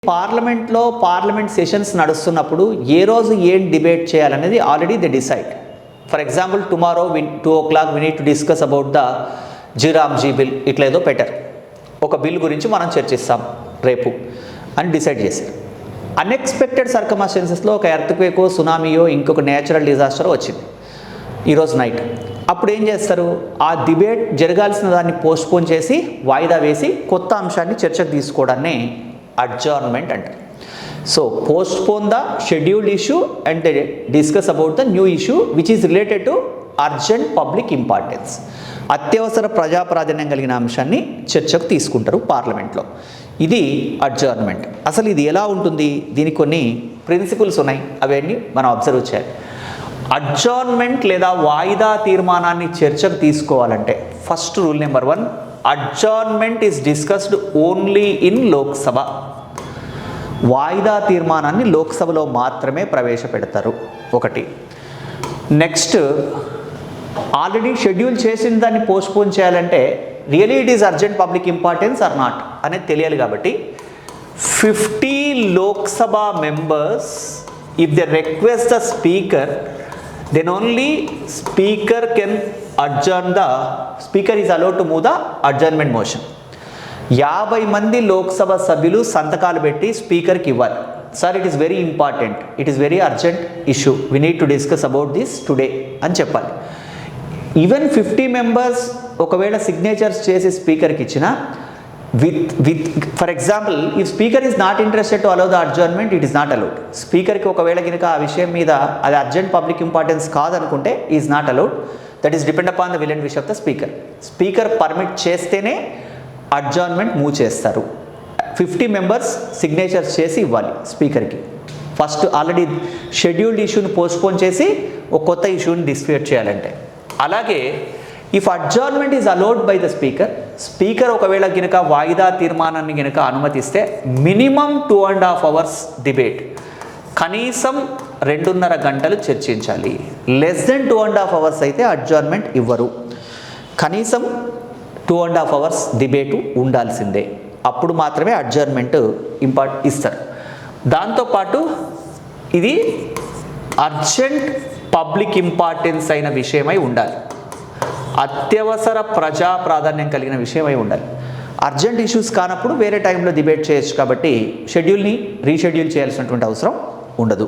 పార్లమెంట్లో parliament sessions నడుస్తున్నప్పుడు ఏ రోజు ఏం డిబేట్ చేయాలనేది already they decide. For example tomorrow 2 o'clock we need to discuss about the G RAM G bill, ఇట్లా ఏదో పెట్టారు. ఒక బిల్ గురించి మనం చర్చిస్తాం రేపు అని డిసైడ్ చేశారు. అన్ఎక్స్పెక్టెడ్ సర్కమ్స్టాన్సెస్లో ఒక ఎర్త్క్వేకో, సునామీయో, ఇంకొక నేచురల్ డిజాస్టర్ వచ్చింది ఈరోజు నైట్. అప్పుడు ఏం చేస్తారు? ఆ డిబేట్ జరగాల్సిన దాన్ని పోస్ట్పోన్ చేసి వాయిదా వేసి కొత్త అంశాన్ని చర్చకు తీసుకోవడాన్ని అడ్జర్న్మెంట్ అంటారు. So postpone the scheduled issue and discuss about the new issue which is related to urgent public importance. అత్యవసర ప్రజా ప్రాధాన్యం కలిగిన అంశాన్ని చర్చకు తీసుకుంటారు పార్లమెంట్లో. ఇది అడ్జర్న్మెంట్. అసలు ఇది ఎలా ఉంటుంది? దీనికి కొన్ని ప్రిన్సిపల్స్ ఉన్నాయి, అవన్నీ మనం అబ్జర్వ్ చేయాలి. అడ్జర్న్మెంట్ లేదా వాయిదా తీర్మానాన్ని చర్చకు తీసుకోవాలంటే first rule number 1, adjournment is discussed only in Lok Sabha. వాయిదా తీర్మానాన్ని లోక్సభలో మాత్రమే ప్రవేశపెడతారు ఒకటి. నెక్స్ట్, ఆల్రెడీ షెడ్యూల్ చేసిన దాన్ని పోస్ట్పోన్ చేయాలంటే really it is urgent public importance or not అనేది తెలియాలి. కాబట్టి 50 Lok Sabha members if they request the speaker, then only speaker can adjourn the speaker is allowed to move the adjournment motion. 50 మంది లోక్సభ సభ్యులు సంతకాలు పెట్టి స్పీకర్కి ఇవ్వాలి. Sir, it is very important, it is very urgent issue, we need to discuss about this today అని చెప్పాలి. Even 50 members ఒకవేళ signatures చేసి స్పీకర్కి ఇచ్చిన with for example if speaker is not interested to allow the adjournment, it is not allowed. స్పీకర్కి ఒకవేళ కనుక ఆ విషయం మీద అది అర్జెంట్ పబ్లిక్ ఇంపార్టెన్స్ కాదనుకుంటే is not allowed. That is depend upon the will and wish of the speaker. Speaker permit చేస్తేనే adjournment move చేస్తారు. 50 మెంబర్స్ సిగ్నేచర్స్ చేసి ఇవ్వాలి స్పీకర్కి. ఫస్ట్ ఆల్రెడీ షెడ్యూల్డ్ ఇష్యూని పోస్ట్పోన్ చేసి ఒక కొత్త ఇష్యూని డిస్ప్యూట్ చేయాలంటే. అలాగే if adjournment is allowed by the speaker, speaker ఒకవేళ కనుక వాయిదా తీర్మానాన్ని కనుక అనుమతిస్తే మినిమం 2.5 hours డిబేట్, కనీసం 2.5 గంటలు చర్చించాలి. లెస్ దెన్ 2.5 hours అయితే అడ్జర్న్మెంట్ ఇవ్వరు. కనీసం 2.5 hours డిబేటు ఉండాల్సిందే. అప్పుడు మాత్రమే అడ్జర్న్మెంట్ ఇస్తారు. దాంతోపాటు ఇది అర్జెంట్ పబ్లిక్ ఇంపార్టెన్స్ అయిన విషయమై ఉండాలి. అత్యవసర ప్రజా ప్రాధాన్యం కలిగిన విషయమై ఉండాలి. అర్జెంట్ ఇష్యూస్ కానప్పుడు వేరే టైంలో డిబేట్ చేయొచ్చు. కాబట్టి షెడ్యూల్ని రీషెడ్యూల్ చేయాల్సినటువంటి అవసరం ఉండదు.